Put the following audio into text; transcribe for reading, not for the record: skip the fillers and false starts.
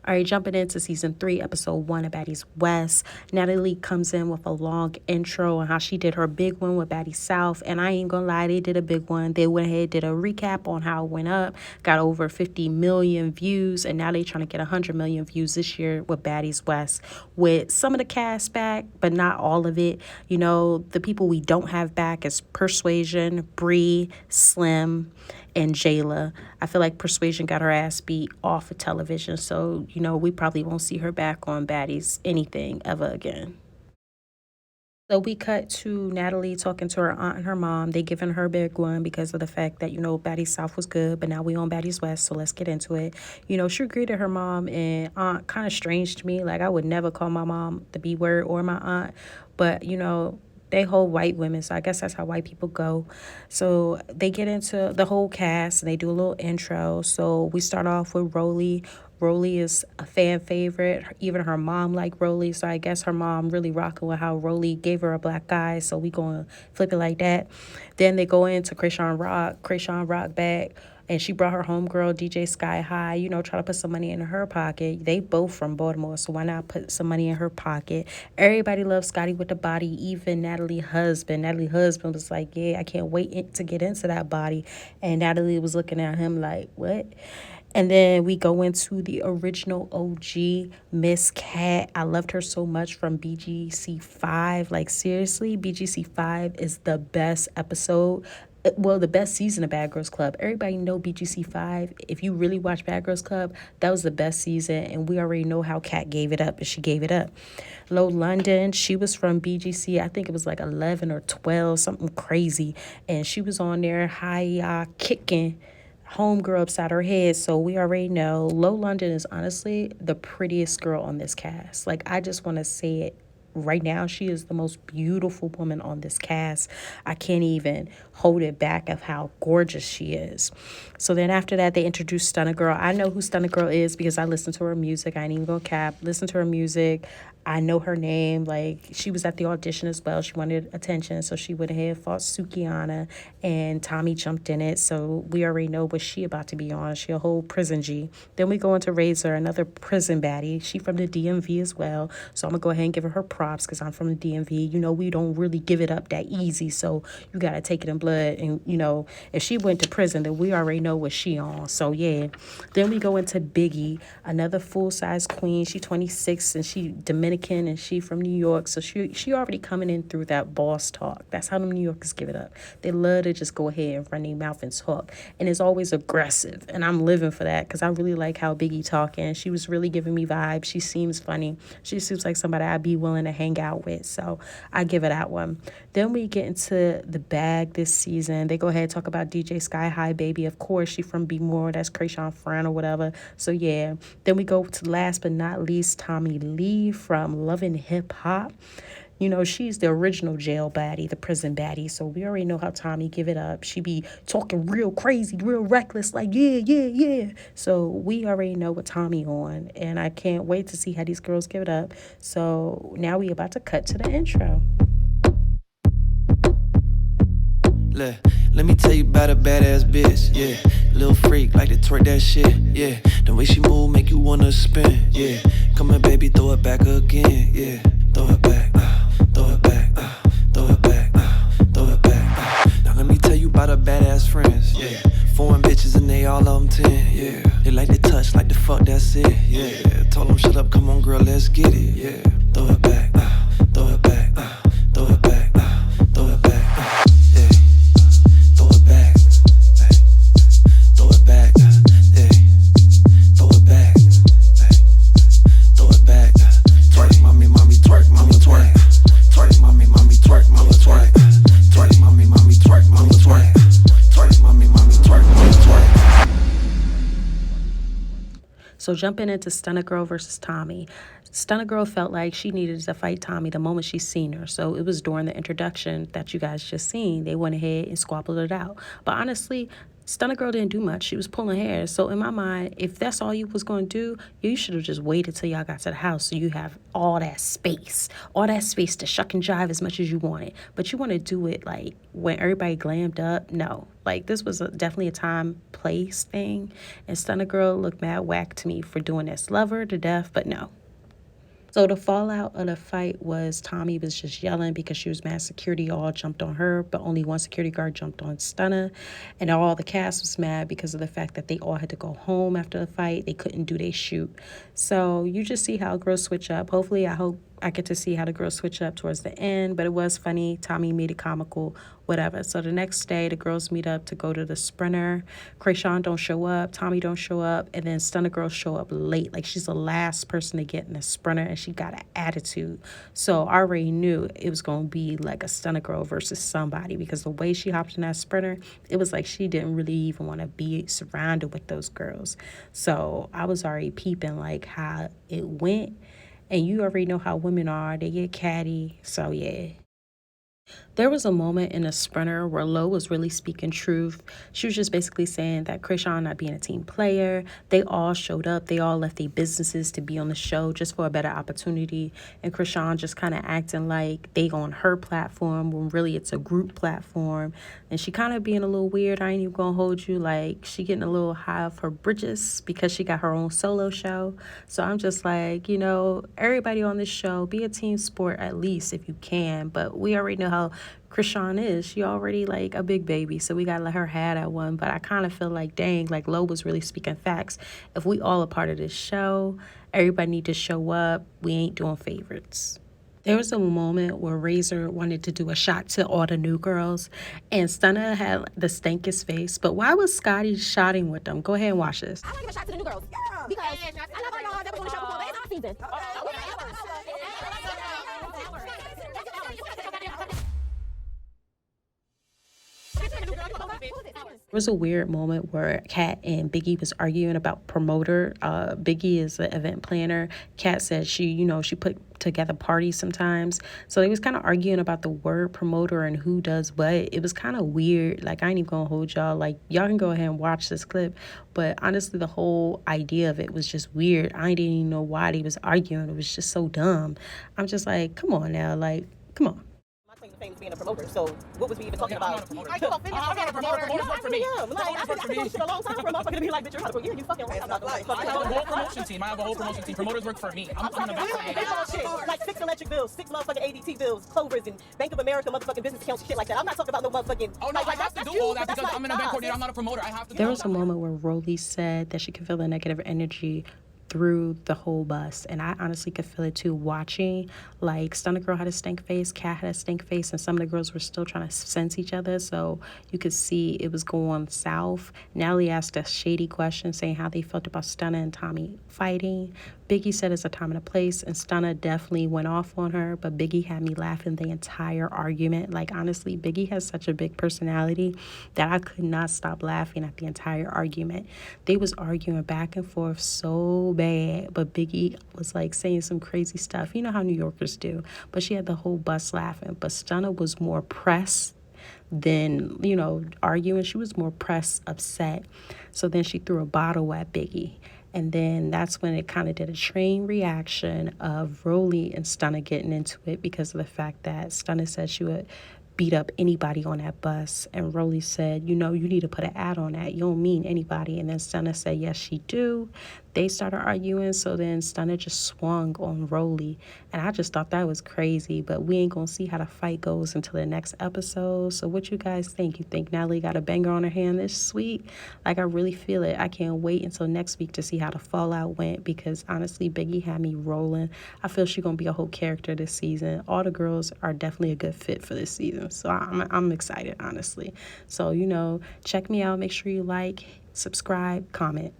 All right, jumping into season 3, episode 1 of Baddies West. Natalie comes in with a long intro on how she did her big one with Baddies South. And I ain't gonna lie, they did a big one. They went ahead, did a recap on how it went up, got over 50 million views, and now they trying to get 100 million views this year with Baddies West, with some of the cast back, but not all of it. You know, the people we don't have back is Persuasion, Bree, Slim, and Jayla. I feel like Persuasion got her ass beat off of television, so, you know, we probably won't see her back on Baddies anything ever again. So we cut to Natalie talking to her aunt and her mom. They giving her big one because of the fact that, you know, Baddies South was good, but now we on Baddies West, so let's get into it. You know, she greeted her mom and aunt kind of strange to me. Like, I would never call my mom the B word or my aunt, but, you know, they hold white women, so I guess that's how white people go. So they get into the whole cast and they do a little intro. So we start off with Rolly. Rolly is a fan favorite. Even her mom liked Rolly, so I guess her mom really rocking with how Rolly gave her a black eye. So we gonna flip it like that. Then they go into Krayshawn Rock. Krayshawn Rock back. And she brought her homegirl, DJ Sky High, you know, try to put some money in her pocket. They both from Baltimore, so why not put some money in her pocket? Everybody loves Scotty with the body, even Natalie husband. Natalie husband was like, yeah, I can't wait to get into that body. And Natalie was looking at him like, what? And then we go into the original OG, Miss Cat. I loved her so much from BGC 5. Like, seriously, BGC 5 is the best episode. Well, the best season of Bad Girls Club. Everybody know BGC 5. If you really watch Bad Girls Club, that was the best season. And we already know how Kat gave it up, but she gave it up. Low London, she was from BGC. I think it was like 11 or 12, something crazy. And she was on there kicking homegirl upside her head. So we already know Low London is honestly the prettiest girl on this cast. Like, I just want to say it right now. She is the most beautiful woman on this cast. I can't even hold it back of how gorgeous she is. So then after that, they introduced Stunna Girl. I know who Stunna Girl is because I listen to her music. I ain't even gonna cap. Listen to her music. I know her name. Like, she was at the audition as well. She wanted attention, so she went ahead and fought Sukiana, and Tommie jumped in it. So we already know what she about to be on. She a whole prison G. Then we go into Razor, another prison baddie. She from the DMV as well. So I'm gonna go ahead and give her props because I'm from the DMV. You know, we don't really give it up that easy. So you gotta take it in blood. And, you know, if she went to prison, then we already know what she on. So yeah. Then we go into Biggie, another full-size queen. She 26 and she Dominican and she from New York. So she already coming in through that boss talk. That's how them New Yorkers give it up. They love to just go ahead and run their mouth and talk. And it's always aggressive. And I'm living for that because I really like how Biggie talking. She was really giving me vibes. She seems funny. She seems like somebody I'd be willing to hang out with. So I give her that one. Then we get into the bag this season. They go ahead and talk about DJ Sky High Baby. Of course, she from B More. That's Krayshawn friend or whatever. So yeah. Then we go to last but not least, Tommie Lee from Love and Hip Hop. You know, she's the original jail baddie, the prison baddie. So we already know how Tommie give it up. She be talking real crazy, real reckless, like, yeah, yeah, yeah. So we already know what Tommie on. And I can't wait to see how these girls give it up. So now we about to cut to the intro. Let me tell you about a badass bitch, yeah. Little freak, like to twerk that shit, yeah. The way she move make you wanna spin, yeah. Come on, baby, throw it back again, yeah. Throw it back, throw it back, throw it back, throw it back. Now let me tell you about her badass friends, yeah. Foreign bitches and they all of them 10, yeah. They like to touch, like to fuck, that's it, yeah. Told them shut up, come on girl, let's get it, yeah. Throw it back, throw it back, throw it back, throw it back. So jumping into Stunna Girl versus Tommie. Stunna Girl felt like she needed to fight Tommie the moment she seen her. So it was during the introduction that you guys just seen. They went ahead and squabbled it out. But honestly, Stunner Girl didn't do much. She was pulling hair. So in my mind, if that's all you was going to do, you should have just waited till y'all got to the house so you have all that space to shuck and jive as much as you wanted. But you want to do it like when everybody glammed up? No. Like this was definitely a time, place thing. And Stunner Girl looked mad whack to me for doing this. Love her to death, but no. So the fallout of the fight was Tommie was just yelling because she was mad security all jumped on her, but only one security guard jumped on Stunna. And all the cast was mad because of the fact that they all had to go home after the fight. They couldn't do their shoot. So you just see how girls switch up. Hopefully, I hope I get to see how the girls switch up towards the end, but it was funny. Tommie made it comical, whatever. So the next day, the girls meet up to go to the sprinter. Krayshawn don't show up, Tommie don't show up, and then Stunner Girl show up late. Like she's the last person to get in the sprinter, and she got an attitude. So I already knew it was going to be like a Stunner Girl versus somebody because the way she hopped in that sprinter, it was like she didn't really even want to be surrounded with those girls. So I was already peeping like how it went. And you already know how women are. They get catty. So, yeah. There was a moment in a sprinter where Lo was really speaking truth. She was just basically saying that Krayshawn not being a team player. They all showed up. They all left their businesses to be on the show just for a better opportunity. And Krayshawn just kind of acting like they on her platform when really it's a group platform. And she kind of being a little weird. I ain't even going to hold you. Like she getting a little high off her britches because she got her own solo show. So I'm just like, you know, everybody on this show, be a team sport at least if you can. But we already know how Krayshawn is. She already like a big baby, so we gotta let her have that one. But I kind of feel like, dang, like Lo was really speaking facts. If we all a part of this show, everybody need to show up. We ain't doing favorites. There was a moment where Razor wanted to do a shot to all the new girls, and Stunna had the stankiest face. But why was Scotty shotting with them? Go ahead and watch this. I want to give a shot to the new girls because I love all y'all that was on the show before, but it's our season. There was a weird moment where Kat and Biggie was arguing about promoter. Biggie is the event planner. Kat said she put together parties sometimes. So they was kind of arguing about the word promoter and who does what. It was kind of weird. Like, I ain't even gonna hold y'all. Like, y'all can go ahead and watch this clip. But honestly, the whole idea of it was just weird. I didn't even know why they was arguing. It was just so dumb. I'm just like, come on now. Like, come on. Famous being a promoter, so what was we even talking about? Are you offended? I'm not a promoter. Promoter work for me. Like, I've been doing shit a long time for a motherfucker to be like, bitch, you're not a promoter. Yeah, you fucking right. I'm not the I have a whole promotion team. I have a whole promotion team. Promoters work for me. I'm gonna shit. Like 6 electric bills, 6 motherfucking ADT bills, Clovers, and Bank of America motherfucking business accounts, shit like that. I'm not talking about no motherfucking. Oh no, I have to do all that because I'm an event coordinator. I'm not a promoter. I have to. There was a moment where Rolly said that she could feel the negative energy through the whole bus, and I honestly could feel it too watching. Like, Stunna Girl had a stink face, Kat had a stink face, and some of the girls were still trying to sense each other, so you could see it was going south. Natalie asked a shady question saying how they felt about Stunna and Tommie fighting. Biggie said it's a time and a place, and Stunna definitely went off on her, but Biggie had me laughing the entire argument. Like, honestly, Biggie has such a big personality that I could not stop laughing at the entire argument. They was arguing back and forth so bad, but Biggie was like saying some crazy stuff. You know how New Yorkers do, but she had the whole bus laughing. But Stunna was more pressed than, arguing. She was more pressed, upset. So then she threw a bottle at Biggie. And then that's when it kind of did a train reaction of Rolly and Stunna getting into it because of the fact that Stunna said she would beat up anybody on that bus. And Rolly said, you need to put an ad on that. You don't mean anybody. And then Stunna said, yes, she do. They started arguing. So then Stunna just swung on Rolly. And I just thought that was crazy. But we ain't going to see how the fight goes until the next episode. So what you guys think? You think Natalie got a banger on her hand this week? Like, I really feel it. I can't wait until next week to see how the fallout went. Because honestly, Biggie had me rolling. I feel she's going to be a whole character this season. All the girls are definitely a good fit for this season. So I'm excited, honestly. So, check me out. Make sure you like, subscribe, comment.